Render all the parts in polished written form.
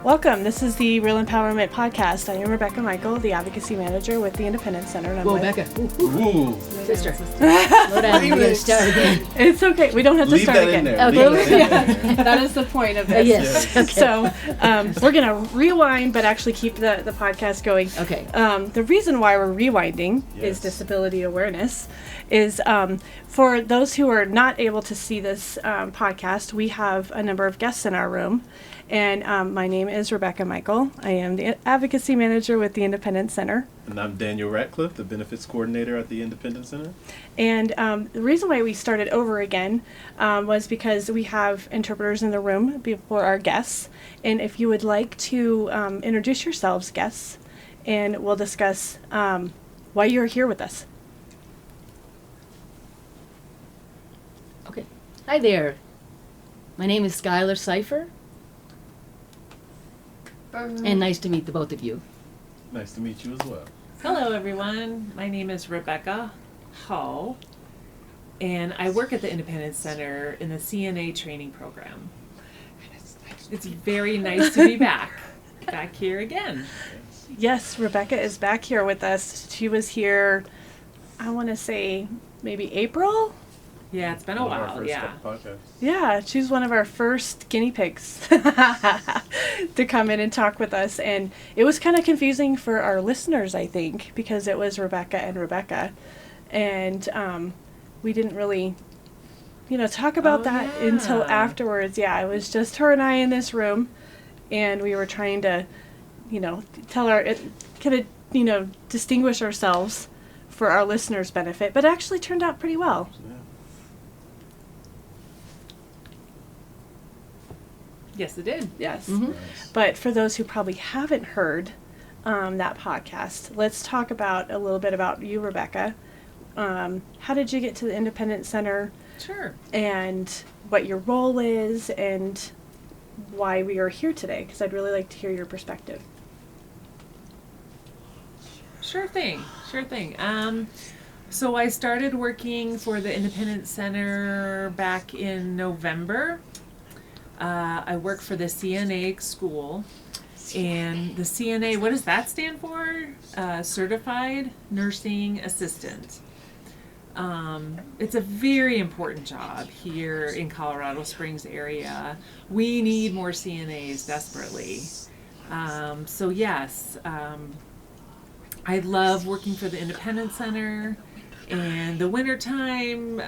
Welcome. This is the Real Empowerment Podcast. I am Rebecca Michael, the Advocacy Manager with the Independence Center. And I'm Whoa, with... Becca. Ooh. Sister. Slow down. We gotta start again. It's okay. We don't have to Leave start that again. in there. Okay. Leave that in there. That is the point of this. Yes. Okay. So we're going to rewind, but actually keep the podcast going. Okay. The reason why we're rewinding is Yes. disability awareness. Is for those who are not able to see this podcast, we have a number of guests in our room. And my name is Rebecca Michael. I am the Advocacy Manager with the Independence Center. And I'm Daniel Ratcliffe, the Benefits Coordinator at the Independence Center. And the reason why we started over again was because we have interpreters in the room before our guests. And if you would like to introduce yourselves, guests, and we'll discuss why you're here with us. Okay. Hi there. My name is Skylar Cipher. And nice to meet the both of you. Nice to meet you as well. Hello everyone, my name is Rebecca Hull, and I work at the Independence Center in the CNA training program. It's very nice to be back here again. Yes, Rebecca is back here with us. She was here, I want to say, maybe April? Yeah, it's been a One of our while, first yeah. couple podcasts. Yeah, she's one of our first guinea pigs to come in and talk with us. And it was kind of confusing for our listeners, I think, because it was Rebecca and Rebecca. And we didn't really, talk about that until afterwards. Yeah, it was just her and I in this room. And we were trying to, distinguish ourselves for our listeners' benefit. But it actually turned out pretty well. Yeah. Yes, it did. Yes. Mm-hmm. Nice. But for those who probably haven't heard that podcast, let's talk about a little bit about you, Rebecca. How did you get to the Independence Center, Sure. and what your role is, and why we are here today? Because I'd really like to hear your perspective. Sure thing. So I started working for the Independence Center back in November. I work for the CNA school, and the CNA, what does that stand for? Certified Nursing Assistant. It's a very important job here in Colorado Springs area. We need more CNAs desperately. So yes, I love working for the Independence Center. And the wintertime,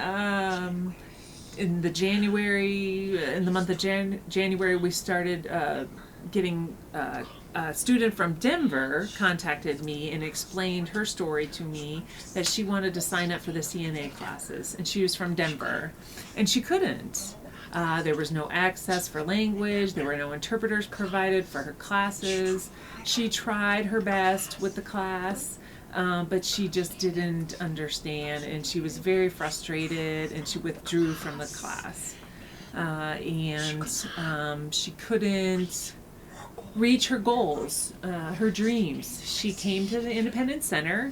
in the month of January, we started getting a student from Denver contacted me and explained her story to me that she wanted to sign up for the CNA classes, and she was from Denver, and she couldn't. There was no access for language. There were no interpreters provided for her classes. She tried her best with the class. But she just didn't understand, and she was very frustrated, and she withdrew from the class. She couldn't reach her goals, her dreams. She came to the Independence Center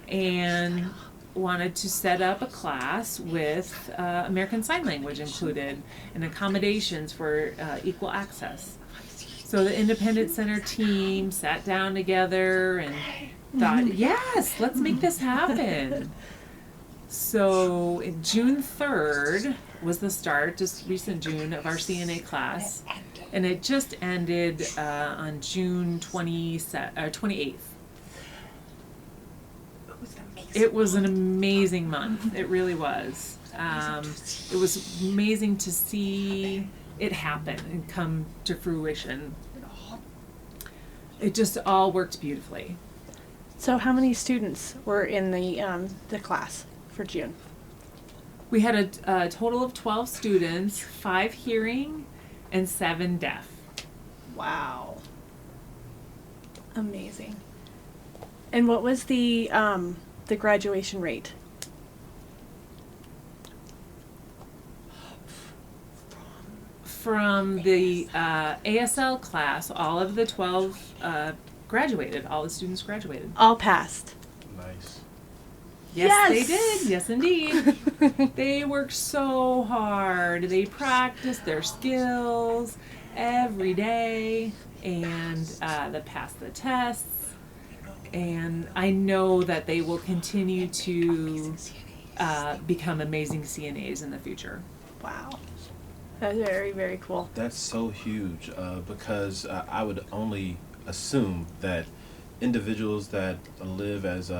and wanted to set up a class with American Sign Language included and accommodations for equal access. So the Independence Center team sat down together and thought, yes, let's make this happen. So June 3rd was the start, just recent June, of our CNA class. And it just ended on June 28th. It was an amazing month. It really was. It was amazing to see it happen and come to fruition. It just all worked beautifully. So how many students were in the class for June? We had a total of 12 students, 5 hearing and 7 deaf. Wow. Amazing. And what was the graduation rate? From the ASL class, all of the 12 graduated. All the students graduated. All passed. Nice. Yes, they did. Yes, indeed. They worked so hard. They practiced their skills, every day, and that pass the tests. And I know that they will continue to become amazing CNAs in the future. Wow. That's very, very cool. That's so huge because I would only assume that individuals that live as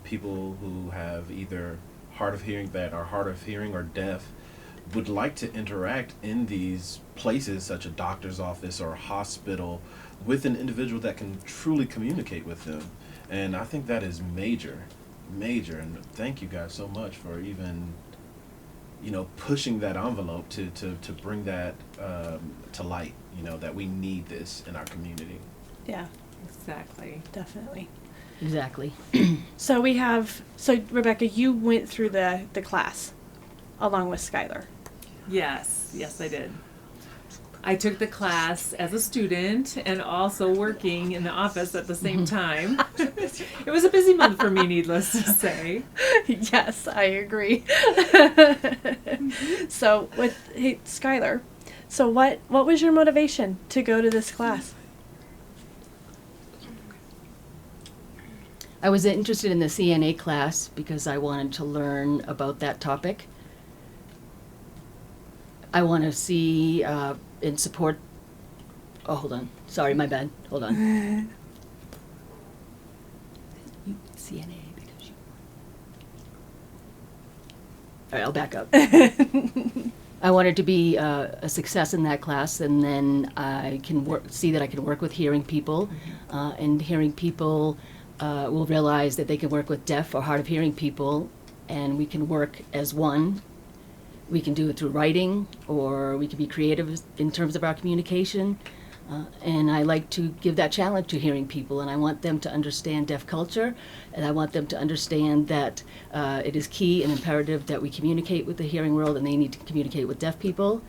people who have either hard of hearing that are hard of hearing or deaf would like to interact in these places such a doctor's office or a hospital with an individual that can truly communicate with them. And I think that is major, and thank you guys so much for even, pushing that envelope to bring that to light, that we need this in our community. Yeah, Exactly. definitely. Exactly. So Rebecca, you went through the class along with Skylar. Yes, I did. I took the class as a student and also working in the office at the same time. It was a busy month for me, needless to say. Yes, I agree. So Skylar, so what was your motivation to go to this class? I was interested in the CNA class because I wanted to learn about that topic. I want to see and support. Oh, hold on. Sorry, my bad. Hold on. CNA because you. All right, I'll back up. I wanted to be a success in that class, and then I can see that I can work with hearing people, and hearing people will realize that they can work with deaf or hard of hearing people, and we can work as one. We can do it through writing, or we can be creative in terms of our communication. And I like to give that challenge to hearing people, and I want them to understand deaf culture, and I want them to understand that it is key and imperative that we communicate with the hearing world, and they need to communicate with deaf people.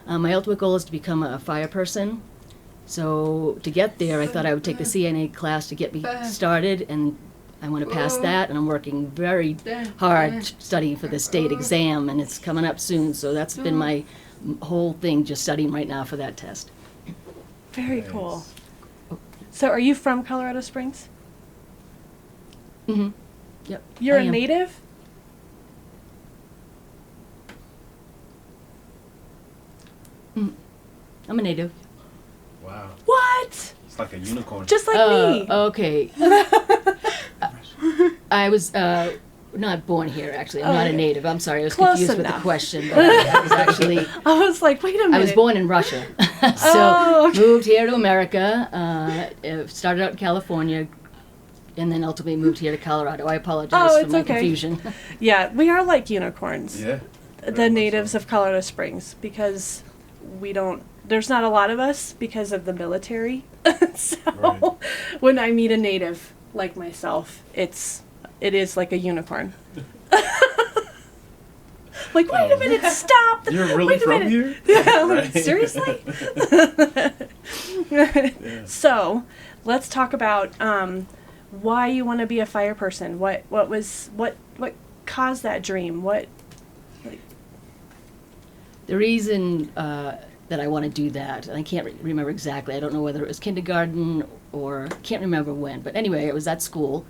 My ultimate goal is to become a fire person. So to get there, I thought I would take the CNA class to get me started, and I want to pass that, and I'm working very hard studying for the state exam, and it's coming up soon, so that's been my whole thing, just studying right now for that test. Very Nice. cool. So are you from Colorado Springs? Mm-hmm. Yep. You're I a am. native? I'm a native. Wow. What? It's like a unicorn. Just like me. Okay. I was not born here, actually. I'm not a Okay. native. I'm sorry. I was Close confused with enough. the question. But I was actually, I was like, wait a minute. I was born in Russia. So Oh, okay. moved here to America, started out in California, and then ultimately moved here to Colorado. I apologize Oh, for it's my okay. confusion. Yeah, we are like unicorns. Yeah. The very much natives so. of Colorado Springs, because there's not a lot of us because of the military. So Right. when I meet a native like myself, it is like a unicorn. Like, wait a minute, stop! You're really Wait a from minute. here? Yeah, I'm like, Right. seriously? Yeah. So, let's talk about why you want to be a fire person. What caused that dream? The reason that I want to do that, and I can't remember exactly, I don't know whether it was kindergarten or can't remember when, but anyway, it was at school,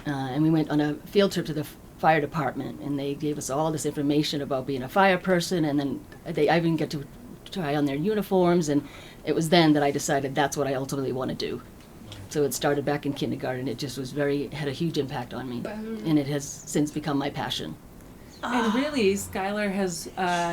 and we went on a field trip to the fire department, and they gave us all this information about being a fire person, and then I even get to try on their uniforms, and it was then that I decided that's what I ultimately want to do. So it started back in kindergarten. It just had a huge impact on me, and it has since become my passion. And really, Skylar has,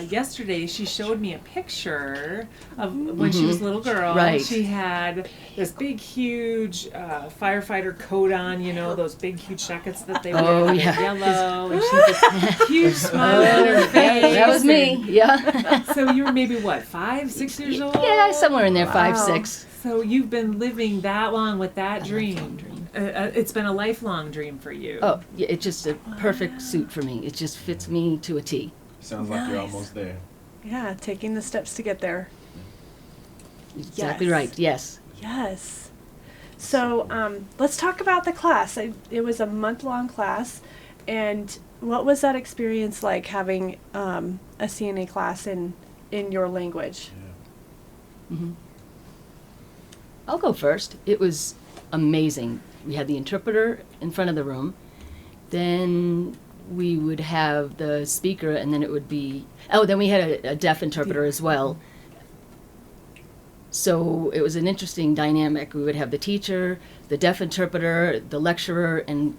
yesterday she showed me a picture of when she was a little girl. Right. She had this big, huge firefighter coat on, those big, huge jackets that they wear. Oh, that are yeah. yellow. And she had this huge smile on her face. That was me, yeah. So you were maybe, 5, 6 years old? Yeah, somewhere in there, 5, Wow. 6. So you've been living that long with that dream. It's been a lifelong dream for you. Oh, yeah, it's just a perfect suit for me. It just fits me to a T. Sounds like you're Nice. almost there. Yeah, taking the steps to get there. Exactly Yes. right, yes. Yes. So let's talk about the class. It was a month-long class, and what was that experience like having a CNA class in your language? I'll go first. It was amazing. We had the interpreter in front of the room. Then we would have the speaker, and then it would be, then we had a deaf interpreter as well. So it was an interesting dynamic. We would have the teacher, the deaf interpreter, the lecturer, and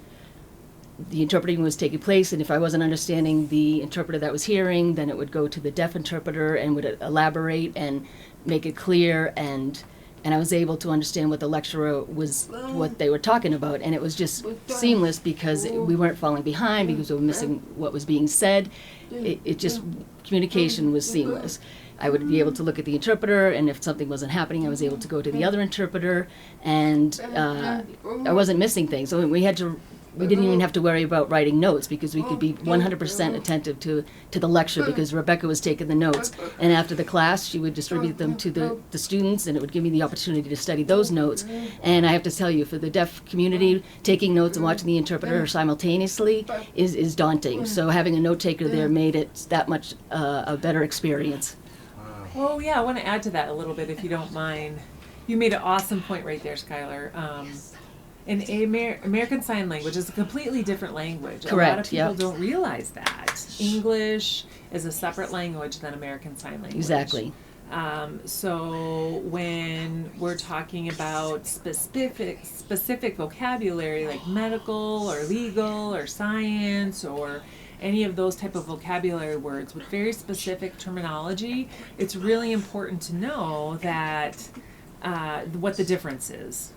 the interpreting was taking place. And if I wasn't understanding the interpreter that was hearing, then it would go to the deaf interpreter and would elaborate and make it clear. And I was able to understand what the lecturer was, what they were talking about. And it was just seamless because we weren't falling behind because we were missing what was being said. It just, communication was seamless. I would be able to look at the interpreter, and if something wasn't happening, I was able to go to the other interpreter, and I wasn't missing things. So we didn't even have to worry about writing notes because we could be 100% attentive to the lecture because Rebecca was taking the notes. And after the class, she would distribute them to the students, and it would give me the opportunity to study those notes. And I have to tell you, for the deaf community, taking notes and watching the interpreter simultaneously is daunting. So having a note taker there made it that much a better experience. Oh yeah, I want to add to that a little bit if you don't mind. You made an awesome point right there, Skylar. American Sign Language is a completely different language. Correct, A lot of people don't realize that. English is a separate language than American Sign Language. Exactly. So when we're talking about specific vocabulary like medical or legal or science or any of those type of vocabulary words with very specific terminology, it's really important to know that what the difference is.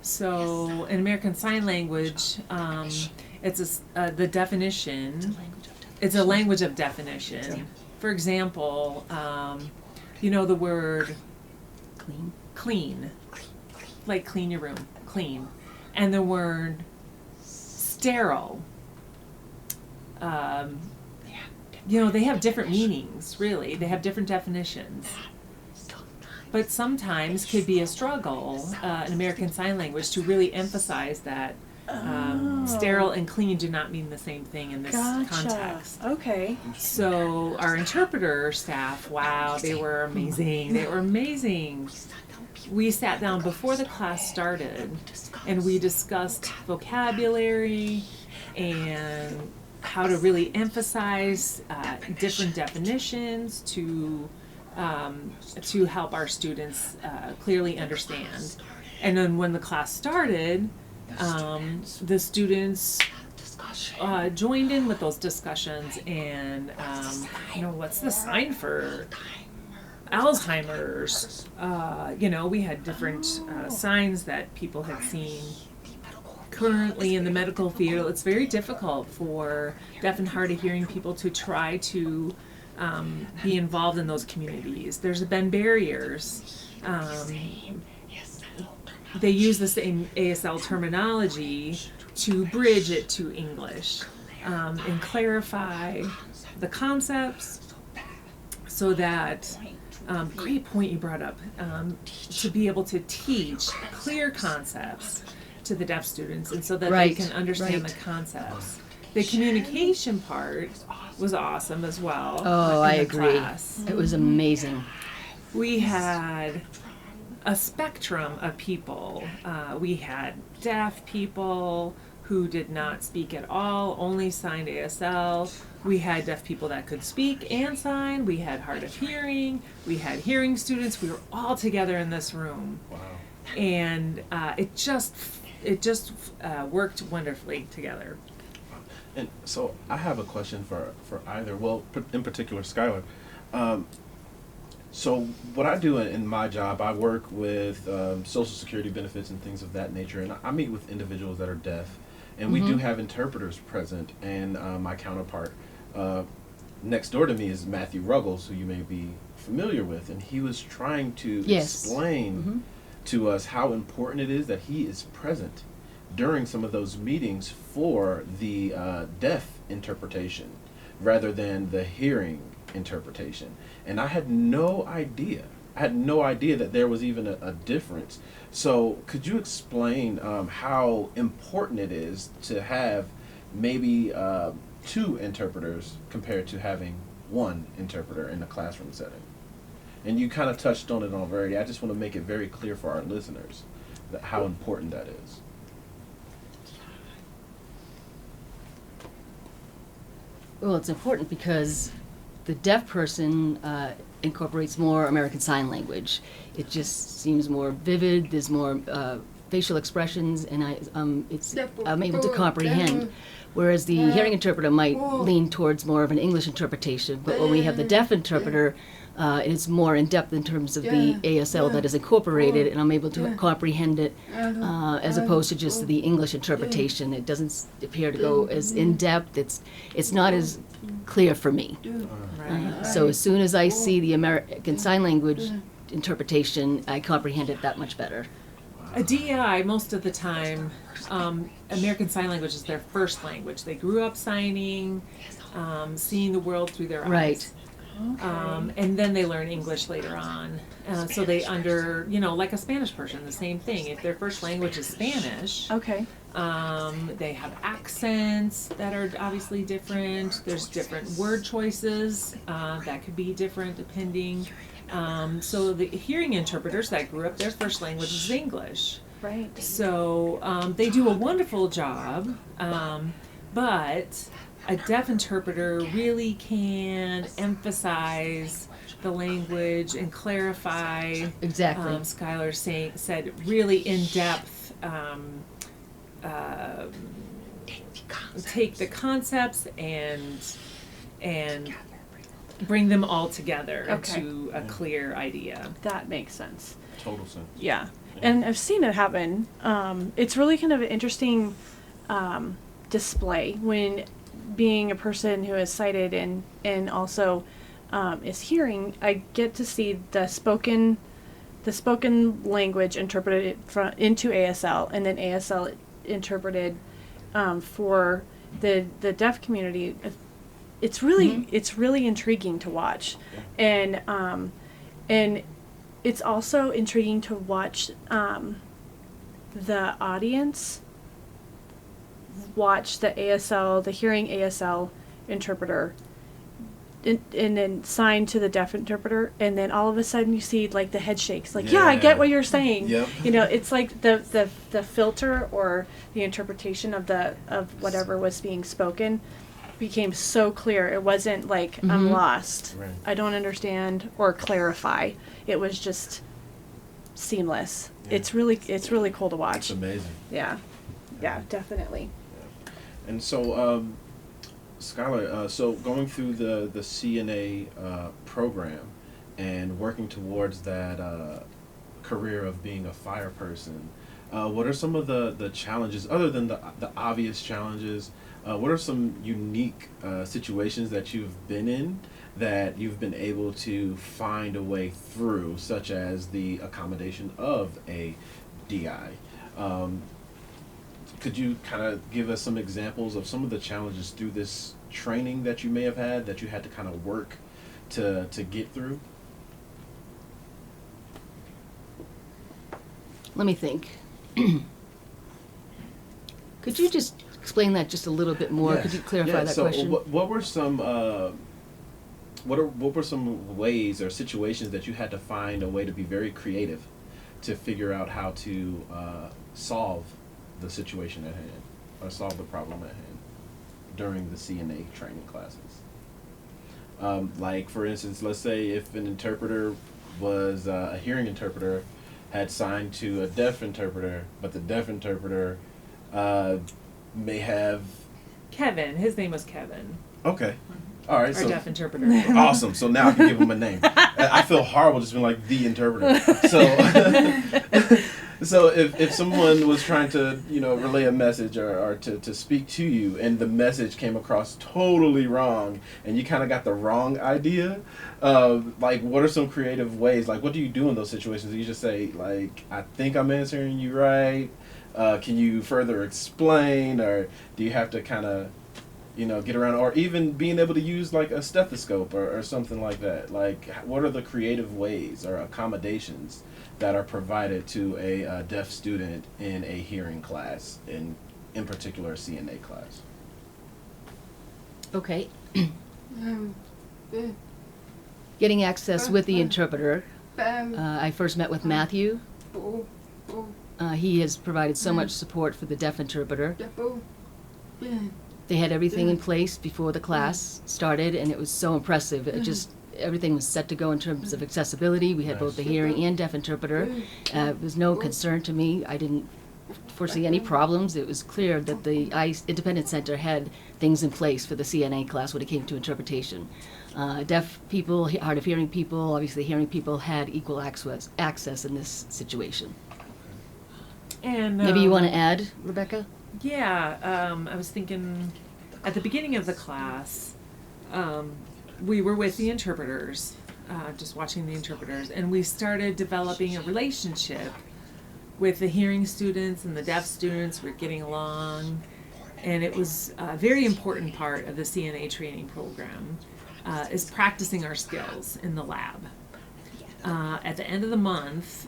So in American Sign Language, it's the definition. It's a language of definition. For example, you know the word clean, like clean your room, clean, and the word sterile. You know, they have different meanings, really. They have different definitions. But sometimes could be a struggle in American Sign Language to really emphasize that sterile and clean do not mean the same thing in this context. Okay. So our interpreter staff, wow, they were amazing. They were amazing. We sat down before the class started and we discussed vocabulary and how to really emphasize different definitions to help our students clearly understand. And then when the class started, the students joined in with those discussions and, you know, what's the sign for Alzheimer's? You know, we had different signs that people had seen. Currently in the medical field, it's very difficult for deaf and hard of hearing people to try to be involved in those communities. There's been barriers. They use the same ASL terminology to bridge it to English and clarify the concepts so that, great point you brought up, to be able to teach clear concepts to the deaf students and so that they can understand the concepts. The communication part was awesome as well. Oh, I agree. Class. It was amazing. We had a spectrum of people. We had deaf people who did not speak at all, only signed ASL. We had deaf people that could speak and sign. We had hard of hearing. We had hearing students. We were all together in this room. Wow. And it just worked wonderfully together. And so I have a question for either, well, in particular, Skylar. So what I do in my job, I work with Social Security benefits and things of that nature, and I meet with individuals that are deaf, and we do have interpreters present, and my counterpart next door to me is Matthew Ruggles, who you may be familiar with, and he was trying to explain to us how important it is that he is present during some of those meetings for the deaf interpretation rather than the hearing interpretation. And I had no idea. That there was even a difference. So could you explain how important it is to have maybe 2 interpreters compared to having 1 interpreter in a classroom setting? And you kind of touched on it already. I just want to make it very clear for our listeners that how important that is. Well, it's important because the deaf person incorporates more American Sign Language. It just seems more vivid. There's more facial expressions, and I'm able to comprehend. Whereas the hearing interpreter might lean towards more of an English interpretation. But when we have the deaf interpreter, it's more in depth in terms of the ASL that is incorporated, and I'm able to comprehend it as opposed to just the English interpretation. It doesn't appear to go as in depth. It's not as clear for me. Right. So as soon as I see the American Sign Language interpretation, I comprehend it that much better. A DEI, most of the time, American Sign Language is their first language. They grew up signing, seeing the world through their eyes. Right. And then they learn English later on. So they like a Spanish person, the same thing. If their first language is Spanish, Okay. they have accents that are obviously different. There's different word choices that could be different depending. So the hearing interpreters that grew up, their first language is English. Right. So they do a wonderful job, but a deaf interpreter really can emphasize the language and clarify. Exactly. Skylar said really in depth. Take the concepts and bring them all together Okay. into a clear idea. That makes sense. Total sense. Yeah. And I've seen it happen. It's really kind of an interesting display when being a person who is sighted and also is hearing. I get to see the spoken language interpreted into ASL, and then ASL interpreted for the deaf community. It's really intriguing to watch, and it's also intriguing to watch the audience watch the hearing ASL interpreter, and then sign to the deaf interpreter, and then all of a sudden you see like the head shakes, like yeah I get what you're saying. Yep. It's like the filter or the interpretation of whatever was being spoken became so clear. It wasn't like I'm lost, Right. I don't understand, or clarify. It was just seamless. Yeah. It's really cool to watch. It's amazing. Yeah, definitely. And so, Skylar, so going through the CNA program and working towards that career of being a fire person, what are some of the challenges, other than the obvious challenges? What are some unique situations that you've been in that you've been able to find a way through, such as the accommodation of a DI? Could you kind of give us some examples of some of the challenges through this training that you may have had that you had to kind of work to get through? Let me think. Could you just explain that just a little bit more? Could you clarify that so question? What were some what were some ways or situations that you had to find a way to be very creative to figure out how to solve the situation at hand or solve the problem at hand during the CNA training classes? Like, for instance, let's say if an interpreter was a hearing interpreter had signed to a deaf interpreter, but the deaf interpreter may have... Kevin, his name was Kevin, Okay. All right. our So deaf interpreter. awesome. So now I can give him a name. I feel horrible just being like the interpreter. So, so if someone was trying to, relay a message or to speak to you, and the message came across totally wrong, and you kind of got the wrong idea, like, what are some creative ways? Like, what do you do in those situations? Do you just say, like, I think I'm answering you right? Can you further explain, or do you have to kind of, get around, or even being able to use like a stethoscope or something like that? Like, what are the creative ways or accommodations that are provided to a deaf student in a hearing class, in particular a CNA class? Okay. getting access with the interpreter. I first met with Matthew. He has provided so much support for the deaf interpreter. They had everything in place before the class started, and it was so impressive. It just everything was set to go in terms of accessibility. We had both the hearing and deaf interpreter. It was no concern to me. I didn't foresee any problems. It was clear that the Independent Center had things in place for the CNA class when it came to interpretation. Deaf people, hard of hearing people, obviously hearing people had equal access in this situation. And Maybe you want to add, Rebecca? Yeah, I was thinking at the beginning of the class, we were with the interpreters, just watching the interpreters, and we started developing a relationship with the hearing students and the deaf students. We're getting along, and it was a very important part of the CNA training program, is practicing our skills in the lab. At the end of the month,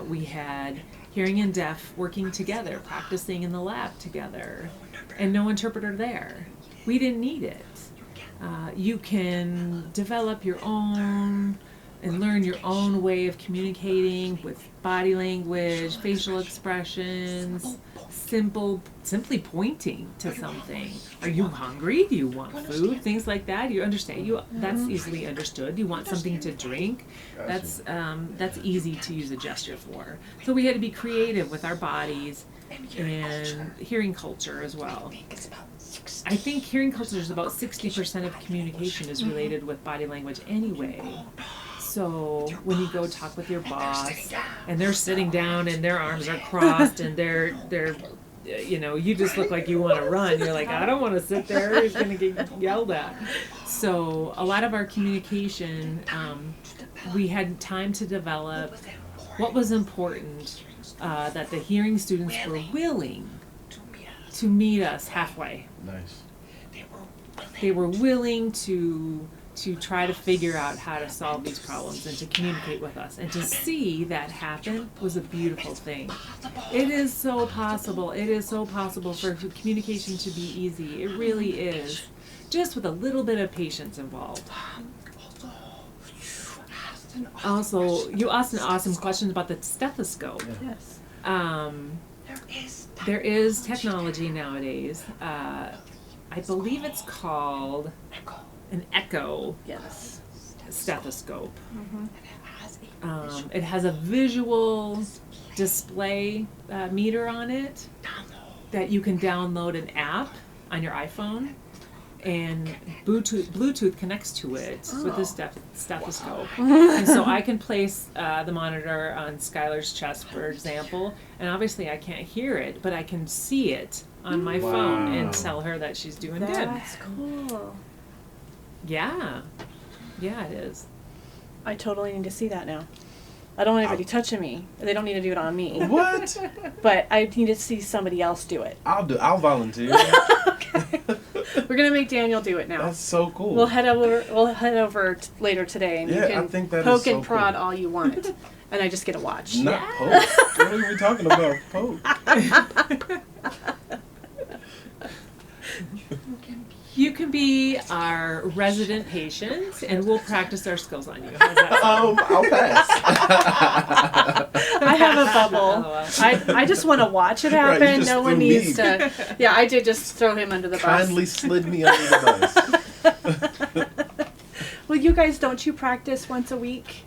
we had hearing and deaf working together, practicing in the lab together, and no interpreter there. We didn't need it. You can develop your own and learn your own way of communicating with body language, facial expressions, simply pointing to something. Are you hungry? Do you want food? Things like that. You understand? That's easily understood. You want something to drink? That's easy to use a gesture for. So we had to be creative with our bodies and hearing culture as well. I think hearing culture is about 60% of communication is related with body language anyway. So when you go talk with your boss and they're sitting down and their arms are crossed and they're you just look like you want to run. You're like, I don't want to sit there. You're going to get yelled at. So a lot of our communication, we had time to develop what was important, that the hearing students were willing to meet us halfway. Nice. They were willing to try to figure out how to solve these problems and to communicate with us. And to see that happen was a beautiful thing. It is so possible. It is so possible for communication to be easy. It really is. Just with a little bit of patience involved. Also, you asked an awesome question about the stethoscope. Yes. There is technology nowadays. I believe it's called an echo Yes. stethoscope. It has a visual display meter on it that you can download an app on your iPhone, and Bluetooth connects to it with this stethoscope. And so I can place the monitor on Skylar's chest, for example, and obviously I can't hear it, but I can see it on my phone and tell her that she's doing good. That's cool. Yeah, it is. I totally need to see that now. I don't want anybody touching me. They don't need to do it on me. What? But I need to see somebody else do it. I'll volunteer. Okay. We're gonna make Daniel do it now. That's so cool. We'll head over later today, and Yeah, you can I think that is poke so and prod cool. all you want, and I just get to watch. Not poke. What are we talking about? Poke. You can be our resident patient, and we'll practice our skills on you. How's that sound? I'll pass. I have a bubble. I just want to watch it happen. Right, you just No one threw needs me. to. Yeah, I did just throw him under the bus. Kindly slid me under the bus. Well, you guys, don't you practice once a week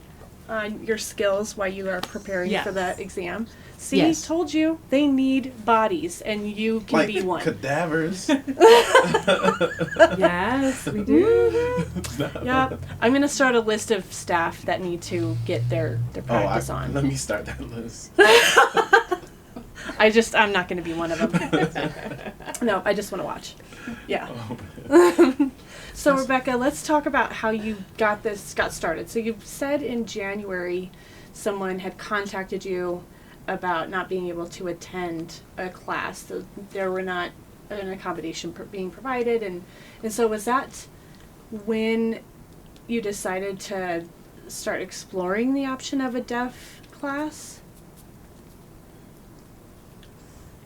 on your skills while you are preparing Yes. for the exam? See, Yes. told you, they need bodies, and you can Like be one. cadavers. Yes, we do. Yep. I'm going to start a list of staff that need to get their practice on. Let me start that list. I'm not going to be one of them. No, I just want to watch. Yeah. Oh, So Rebecca, let's talk about how you got started. So you said in January someone had contacted you about not being able to attend a class. So there were not an accommodation being provided, and so was that when you decided to start exploring the option of a deaf class?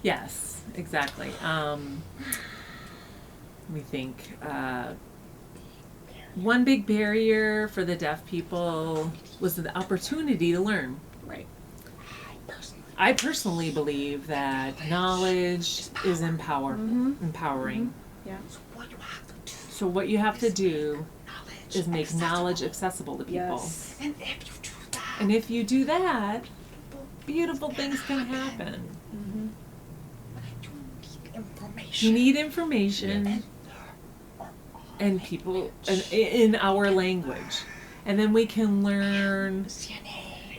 Yes, exactly. We think one big barrier for the deaf people was the opportunity to learn. Right. I personally believe that knowledge is empowering. Yeah. So what you have to do is make knowledge accessible to people. Yes. And if you do that, beautiful things can happen. Mm-hmm. You need information and people in our language. And then we can learn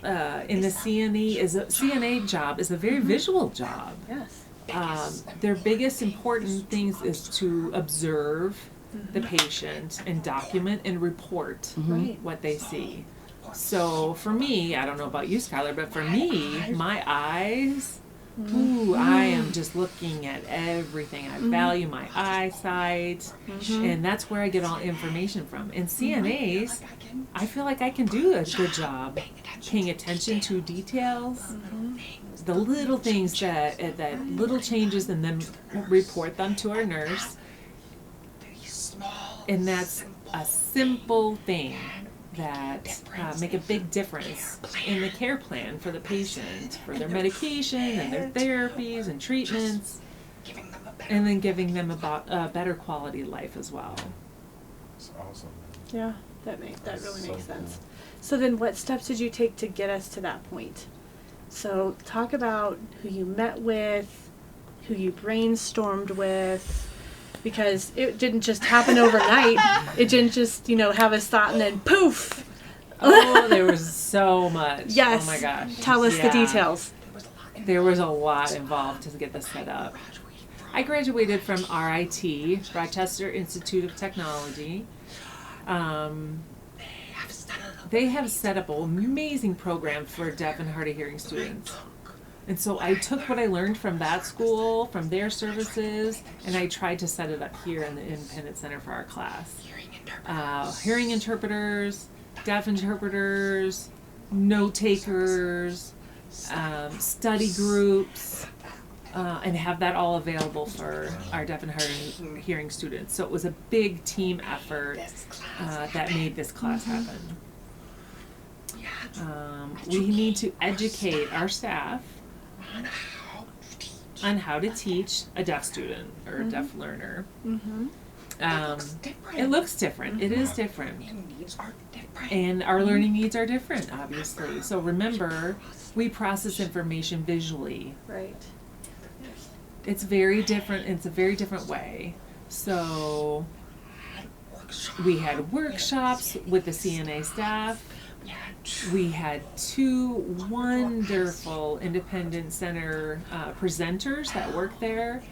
in the CNA job is a very visual job. Yes. Their biggest important things is to observe the patient and document and report Right. what they see. So for me, I don't know about you, Skylar, but for me, my eyes, ooh, I am just looking at everything. I value my eyesight, and that's where I get all information from. And CNAs, I feel like I can do a good job paying attention to details, the little things that little changes, and then report them to our nurse. And that's a simple thing that make a big difference in the care plan for the patient, for their medication and their therapies and treatments, and then giving them a better quality of life as well. It's awesome. Yeah, that really So makes sense. cool. So then what steps did you take to get us to that point? So talk about who you met with, who you brainstormed with, because it didn't just happen overnight. It didn't just, have us thought and then poof. Oh, there was so much. Yes. Oh my gosh. Tell us the Yeah. details. There was a lot involved to get this set up. I graduated from RIT, Rochester Institute of Technology. They have set up an amazing program for deaf and hard of hearing students. And so I took what I learned from that school, from their services, and I tried to set it up here in the Independent Center for our class. Hearing interpreters, deaf interpreters, note takers, study groups, and have that all available for our deaf and hard of hearing students. So it was a big team effort that made this class happen. We need to educate our staff on how to teach a deaf student or a deaf learner. It looks different. It is different. And our learning needs are different, obviously. So remember, we process information visually. Right. It's very different. It's a very different way. So we had workshops with the CNA staff. We had 2 wonderful Independent Center presenters that work there,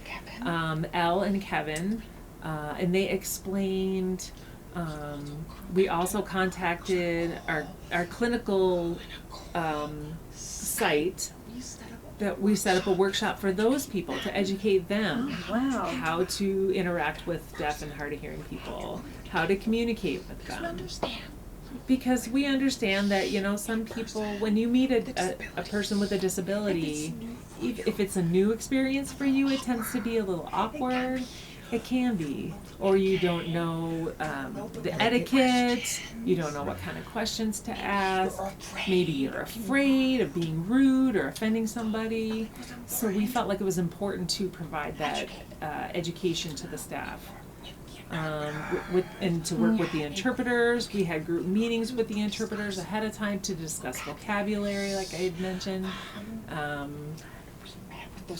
Elle and Kevin, and they explained. We also contacted our clinical site that we set up a workshop for those people to educate them Wow. how to interact with deaf and hard of hearing people, how to communicate with them. Because we understand that, some people, when you meet a person with a disability, if it's a new experience for you, it tends to be a little awkward. It can be. Or you don't know the etiquette, you don't know what kind of questions to ask, maybe you're afraid of being rude or offending somebody. So we felt like it was important to provide that education to the staff. And to work with the interpreters. We had group meetings with the interpreters ahead of time to discuss vocabulary, like I had mentioned.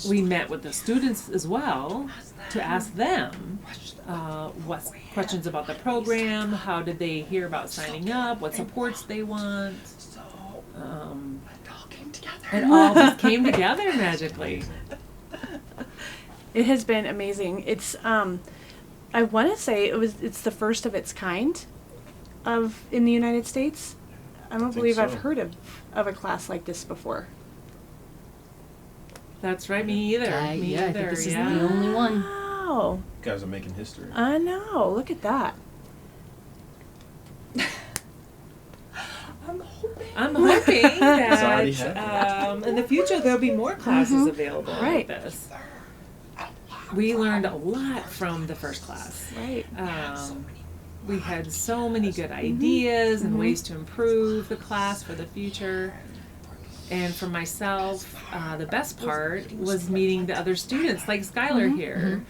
We met with the students as well to ask them what questions about the program, how did they hear about signing up, what supports they want. It all just came together magically. It has been amazing. It's I want to say it's the first of its kind in the United States. I don't believe I've so. heard of a class like this before. That's right, me either. I Me think either, this is yeah. the only one. Wow. You guys are making history. I know. Look at that. I'm hoping already that happening. in the future there'll be more classes available Right. like this. We learned a lot from the first class. Right. We had so many good ideas and ways to improve the class for the future. And for myself, the best part was meeting the other students like Skylar here,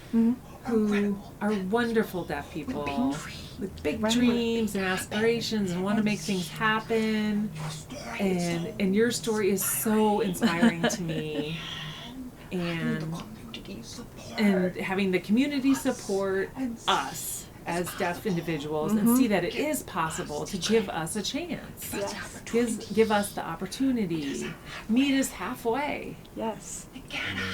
who are wonderful deaf people with big dreams and aspirations and want to make things happen. And your story is so inspiring to me. And having the community support us as deaf individuals and see that it is possible to give us a chance. Yes. Give us the opportunity. Meet us halfway. Yes.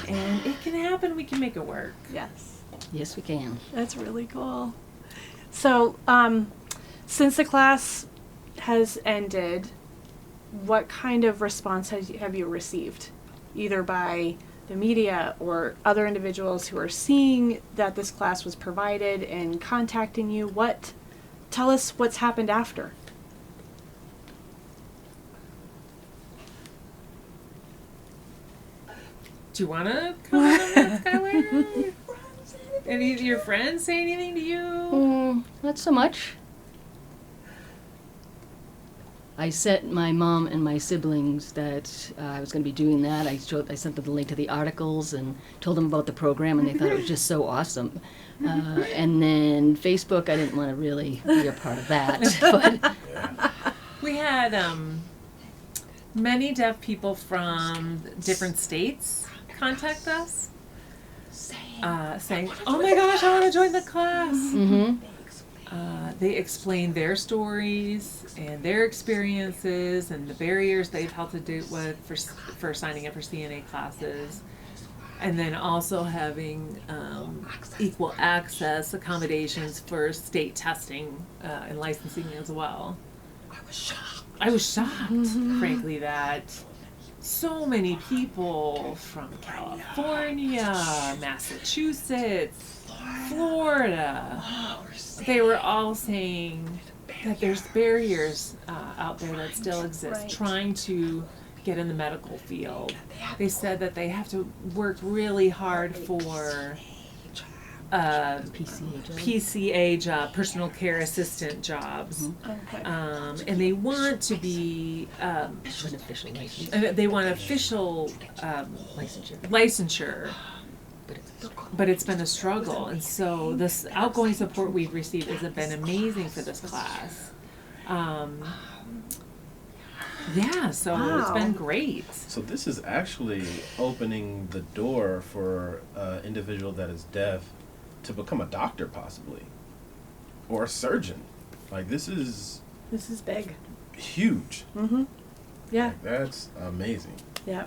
And it can happen. We can make it work. Yes. Yes, we can. That's really cool. So, since the class has ended, what kind of response have you received? Either by the media or other individuals who are seeing that this class was provided and contacting you. Tell us what's happened after. Do you want to comment on that, Skylar? Any of your friends say anything to you? Not so much. I sent my mom and my siblings that I was going to be doing that. I sent them the link to the articles and told them about the program, and they thought it was just so awesome. And then Facebook, I didn't want to really be a part of that. But We had many deaf people from different states contact us, saying, "Oh my gosh, I want to join the class." They explained their stories and their experiences and the barriers they've had to deal with for signing up for CNA classes, and then also having equal access accommodations for state testing and licensing as well. I was shocked, frankly, that so many people from California, Massachusetts, Florida, they were all saying that there's barriers out there that still exist, trying to get in the medical field. They said that they have to work really hard for PCA job, personal care assistant jobs, and they want to be they want official licensure, but it's been a struggle. And so this outgoing support we've received has been amazing for this class. So it's been great. So this is actually opening the door for an individual that is deaf to become a doctor, possibly, or a surgeon. Like, this is big. huge. Yeah. Like, that's amazing. Yeah.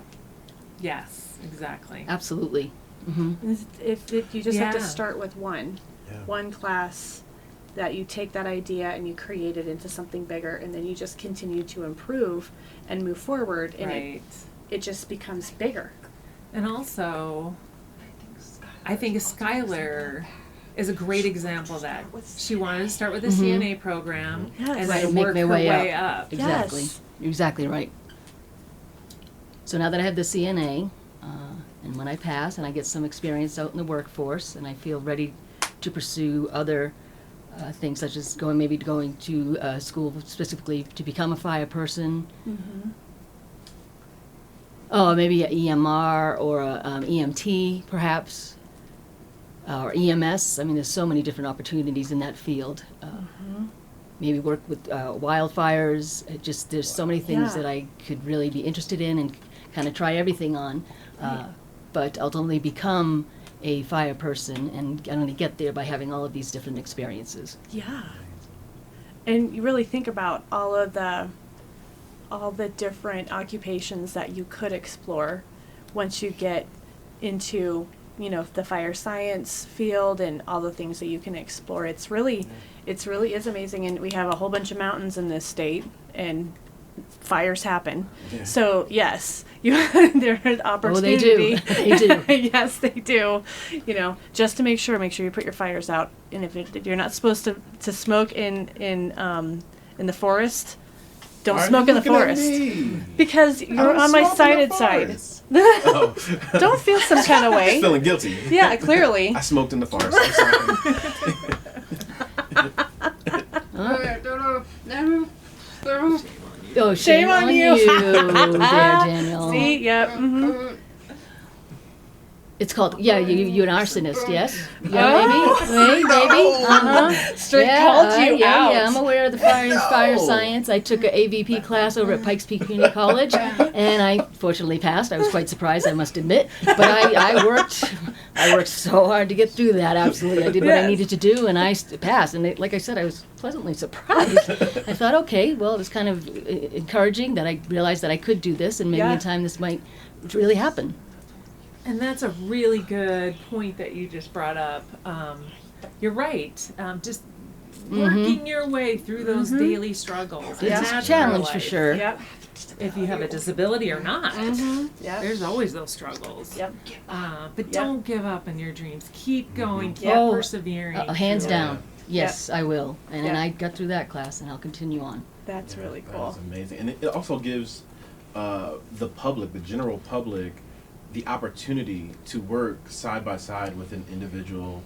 Yes, exactly. absolutely. If you just have to Yeah. start with one class, that you take that idea and you create it into something bigger, and then you just continue to improve and move forward, and it just becomes bigger. And also, I think Skylar is a great example of that. She wanted to start with the CNA program and Right, then make work my her way way up. up. Exactly. Yes. You're exactly right. So now that I have the CNA, and when I pass and I get some experience out in the workforce, and I feel ready to pursue other things, such as going to school specifically to become a fire person, maybe an EMR or a EMT perhaps, or EMS. I mean, there's so many different opportunities in that field. Maybe work with wildfires. There's so many things that I could really be interested in and kind of try everything on, but ultimately become a fire person, and only get there by having all of these different experiences. Yeah. And you really think about all the different occupations that you could explore once you get into, the fire science field and all the things that you can explore. It really is amazing, and we have a whole bunch of mountains in this state, and fires happen. Yeah. So yes, there's an opportunity. Oh, they do. They do. Yes, they do. Just to make sure you put your fires out. And if you're not supposed to smoke in the forest, don't smoke in the forest. Because you're on my sighted side. Don't feel some kind of way. Feeling guilty. Yeah, clearly. I smoked in the forest. I'm sorry. Oh, shame on you, dear Daniel. See, yep. Mm-hmm. It's called, you're an arsonist, yes? Yeah, maybe. Uh-huh. Straight called you out. Yeah, I'm aware of the fire science. I took an AVP class over at Pikes Peak Community College, and I fortunately passed. I was quite surprised, I must admit. But I worked so hard to get through that, absolutely. I did what I needed to do, and I passed. And like I said, I was pleasantly surprised. I thought, okay, well, it was kind of encouraging that I realized that I could do this, and maybe in time this might really happen. And that's a really good point that you just brought up. You're right. Just working your way through those daily struggles. It's a challenge for sure. Yep. If you have a disability or not. Yep. There's always those struggles. Yep. But don't give up on your dreams. Keep going. Keep Oh, persevering. Hands down. Yeah. Yes, I will. And Yeah. I got through that class, and I'll continue on. That's really That cool. is amazing, and it also gives the public, the general public, the opportunity to work side by side with an individual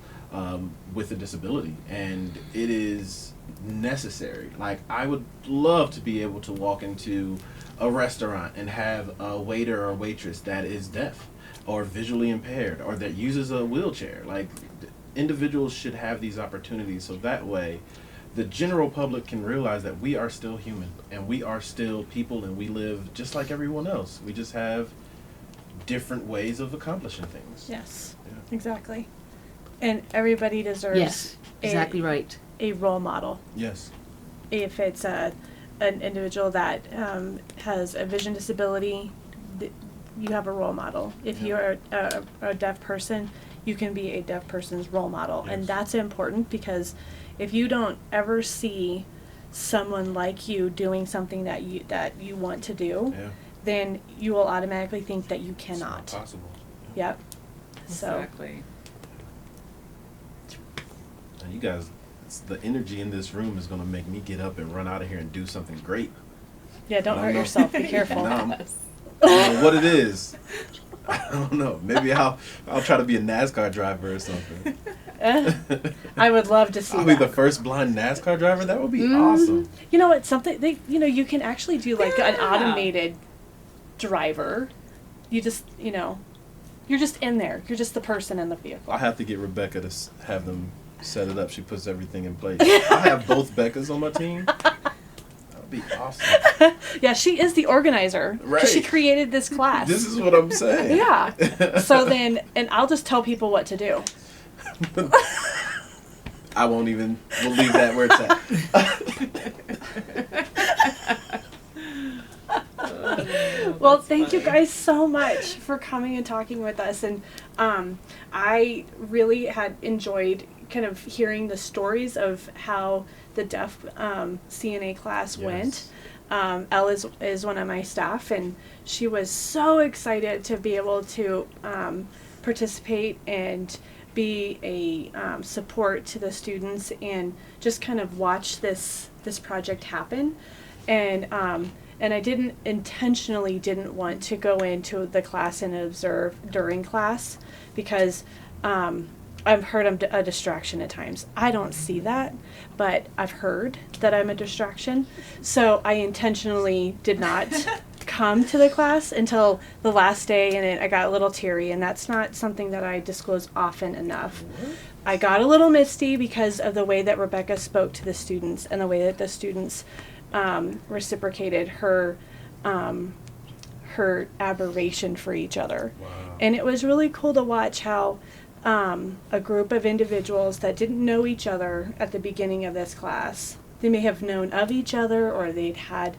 with a disability, and it is necessary. Like, I would love to be able to walk into a restaurant and have a waiter or waitress that is deaf or visually impaired or that uses a wheelchair. Like, individuals should have these opportunities, so that way the general public can realize that we are still human and we are still people and we live just like everyone else. We just have different ways of accomplishing things. Yes, Yeah. exactly. And everybody deserves Yes, exactly right. a role model. Yes. If it's an individual that has a vision disability, you have a role model. If you're a deaf person, you can be a deaf person's role model. Yes. And that's important, because if you don't ever see someone like you doing something that you want to do, Yeah. then you will automatically think that you It's cannot. not possible. Yep. So Exactly. And you guys, the energy in this room is going to make me get up and run out of here and do something great. yeah, don't I hurt don't know. yourself. Be careful. No, I don't know what it is. I don't know. Maybe I'll try to be a NASCAR driver or something. I would love to see I'll be that. the first blind NASCAR driver. That would be awesome. You know what? Something you can actually do like an Yeah. automated driver. You just you're just in there. You're just the person in the vehicle. I'll have to get Rebecca to have them set it up. She puts everything in place. I have both Beccas on my team. That'd be awesome. Yeah, she is the organizer. 'Cause she Right. created this class. This is what I'm saying. Yeah. So then, and I'll just tell people what to do. I won't even. We'll leave that where it's at. Well, thank you guys so much for coming and talking with us. And I really had enjoyed kind of hearing the stories of how the deaf CNA class went. Elle is one of my staff, and she was so excited to be able to participate and be a support to the students and just kind of watch this project happen. And I intentionally didn't want to go into the class and observe during class, because I've heard I'm a distraction at times. I don't see that, but I've heard that I'm a distraction. So I intentionally did not come to the class until the last day, and I got a little teary, and that's not something that I disclose often enough. I got a little misty because of the way that Rebecca spoke to the students and the way that the students reciprocated her admiration for each other. Wow. And it was really cool to watch how a group of individuals that didn't know each other at the beginning of this class, they may have known of each other or they'd had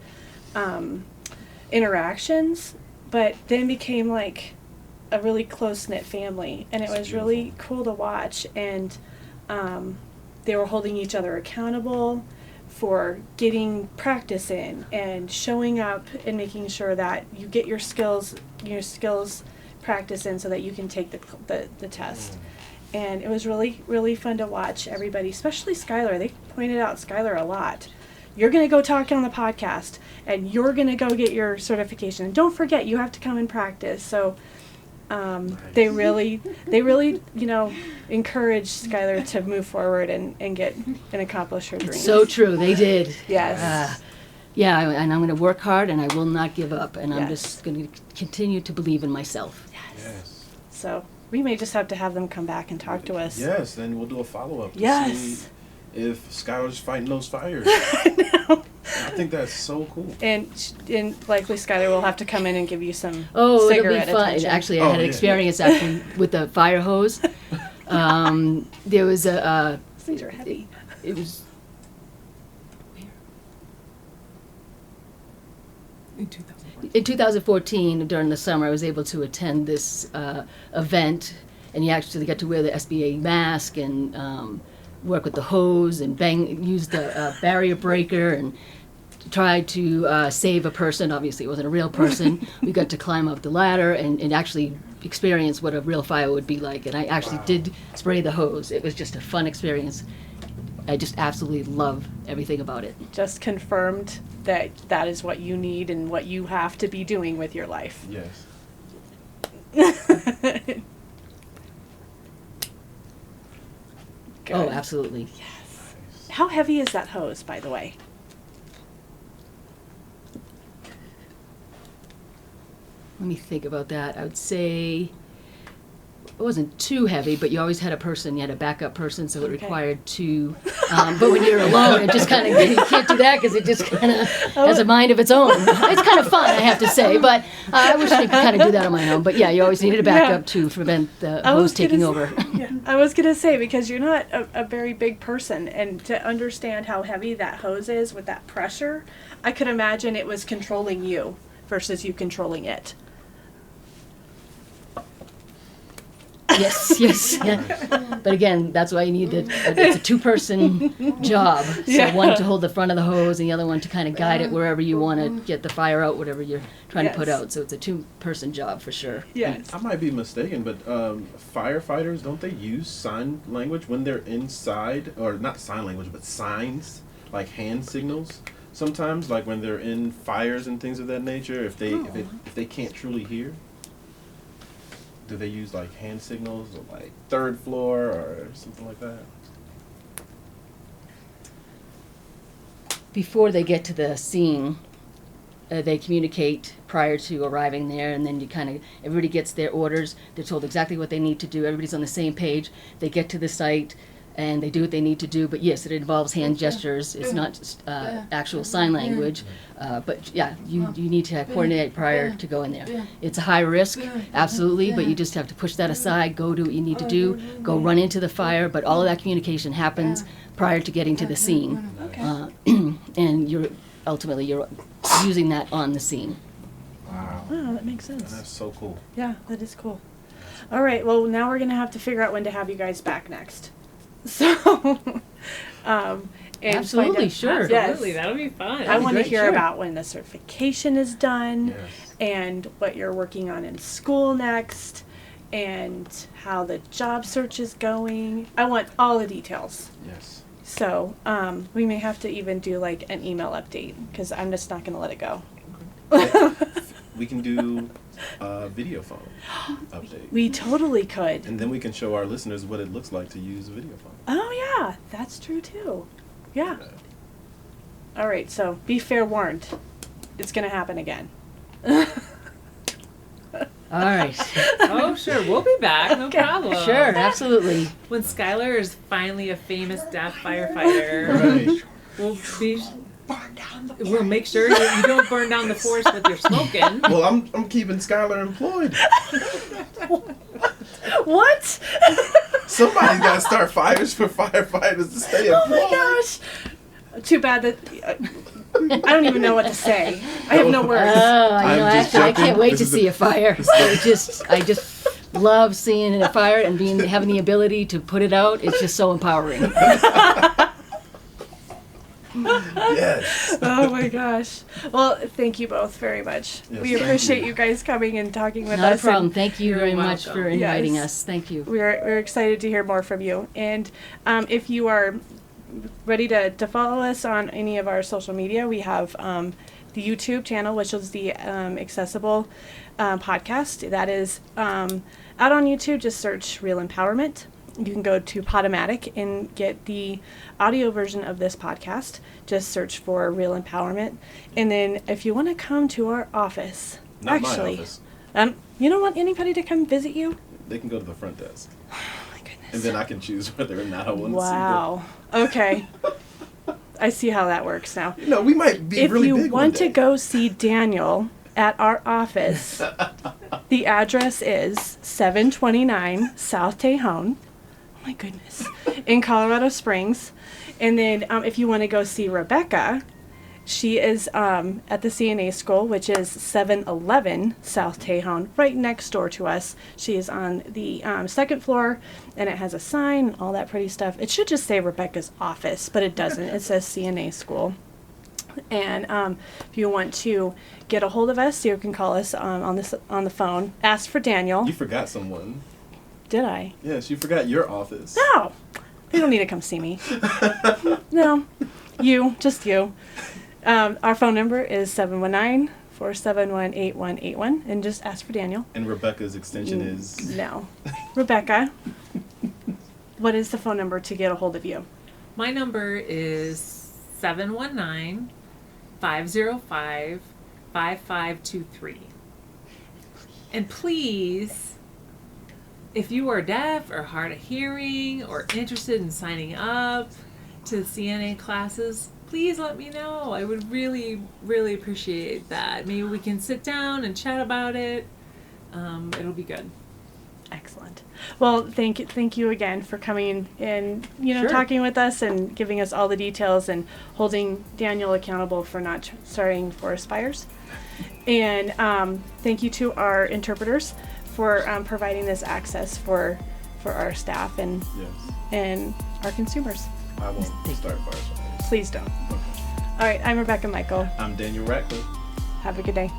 interactions, but then became like a really close-knit family. And it That's was really beautiful. cool to watch. And they were holding each other accountable for getting practice in and showing up and making sure that you get your skills practice in so that you can take the test. And it was really, really fun to watch everybody, especially Skylar. They pointed out Skylar a lot. You're going to go talk on the podcast, and you're going to go get your certification. And don't forget, you have to come and practice. So They really, encouraged Skylar to move forward and get and accomplish her dreams. It's so true. They did. Yes. Yeah, and I'm going to work hard, and I will not give up, and I'm Yes. just going to continue to believe in myself. Yes. So we may just have to have them come back and talk to us. Yes, then we'll do a follow-up to Yes. see if Skylar's fighting those fires. I think that's so cool. And likely Skylar will have to come in and give you some Oh, it'll be cigarette fun. attention. Actually, I Oh, had an yeah. experience actually with the fire hose. There was These are heavy. it was in 2014 during the summer. I was able to attend this event, and you actually get to wear the SBA mask and work with the hose and use the barrier breaker and try to save a person. Obviously, it wasn't a real person. We got to climb up the ladder and actually experience what a real fire would be like. And I actually did spray the hose. It was just a fun experience. I just absolutely love everything about it. Just confirmed that that is what you need and what you have to be doing with your life. Yes. Good. Oh, absolutely. How heavy is that hose, by the way? Let me think about that. I would say it wasn't too heavy, but you always had a person, you had a backup person, so it Okay. required two. But when you're alone, it just kind of, you can't do that because it just kind of has a mind of its own. It's kind of fun, I have to say, but I wish I could kind of do that on my own. But yeah, you always needed a backup to prevent the I was hose taking gonna over. Yeah, I was gonna say, because you're not a very big person, and to understand how heavy that hose is with that pressure, I could imagine it was controlling you versus you controlling it. Yes. Yeah. But again, that's why you need it's a two-person job. So Yeah. one to hold the front of the hose and the other one to kind of guide it wherever you want to get the fire out, whatever you're trying to put Yes. out. So it's a two-person job for sure. Yes. I might be mistaken, but firefighters, don't they use sign language when they're inside, or not sign language, but signs, like hand signals? Sometimes, like when they're in fires and things of that nature, if they can't truly hear, do they use like hand signals, or like third floor or something like that? Before they get to the scene, they communicate prior to arriving there, and then everybody gets their orders. They're told exactly what they need to do. Everybody's on the same page. They get to the site, and they do what they need to do. But yes, it involves hand gestures. It's not just actual sign language. But yeah, you need to coordinate prior to going there. It's a high risk, absolutely, but you just have to push that aside, go do what you need to do, go run into the fire. But all of that communication happens prior to getting to the scene. And you're using that on the scene. Wow. Wow, that makes sense. That's so cool. Yeah, that is cool. All right, well, now we're going to have to figure out when to have you guys back next. So, and Absolutely, find out- sure. Yes. Absolutely, that'll be fun. I want to great, hear sure. about when the certification is done Yes. and what you're working on in school next and how the job search is going. I want all the details. Yes. So, we may have to even do like an email update because I'm just not going to let it go. We can do a video phone update. We totally could. And then we can show our listeners what it looks like to use a video phone. Oh, yeah, that's true too. Yeah. All right, so be fair warned. It's going to happen again. All right. Oh, sure, we'll be back, no problem. Sure, absolutely. When Skylar is finally a famous deaf firefighter, Right. we'll make sure you don't burn down the forest with your smoking. Well, I'm keeping Skylar employed. What? Somebody's got to start fires for firefighters to stay employed. Oh my gosh. Too bad that I don't even know what to say. I have no words. I'm just I joking. can't wait This to is see a fire. I just love seeing a fire and having the ability to put it out. It's just so empowering. Yes. Oh my gosh. Well, thank you both very much. Yes, We thank appreciate you. you guys coming and talking with Not a us. problem. And Thank you You're very much welcome. for inviting Yes. us. Thank you. we're excited to hear more from you. And if you are ready to follow us on any of our social media, we have the YouTube channel, which is the Accessible podcast. That is out on YouTube. Just search Real Empowerment. You can go to Podomatic and get the audio version of this podcast. Just search for Real Empowerment. And then if you want to come to our office, Not actually, my office. You don't want anybody to come visit you? They can go to the front desk. Oh my goodness. And then I can choose whether or not I want Wow. Okay. I see how that works now. to see them. We might be If really you big one want to day. go see Daniel at our office, the address is 729 South Tejon. Oh my goodness. In Colorado Springs. And then if you want to go see Rebecca, she is at the CNA school, which is 711 South Tejon, right next door to us. She is on the second floor, and it has a sign and all that pretty stuff. It should just say Rebecca's office, but it doesn't. It says CNA school. And if you want to get a hold of us, you can call us on the phone. Ask for Daniel. You forgot someone. Did I? Yes, you forgot your office. No. They don't need to come see me. No. Just you. Our phone number is 719-471-8181, and just ask for Daniel. And Rebecca's extension is? No. Rebecca, what is the phone number to get a hold of you? My number is 719-505-5523. And please, if you are deaf or hard of hearing or interested in signing up to the CNA classes, please let me know. I would really, really appreciate that. Maybe we can sit down and chat about it. It'll be good. Excellent. Well, thank you again for coming and Sure. talking with us and giving us all the details and holding Daniel accountable for not starting Forest Fires. And thank you to our interpreters for providing this access for our staff and Yes. and our consumers. I won't start fires. Please don't. All right, I'm Rebecca Michael. I'm Daniel Ratcliffe. Have a good day.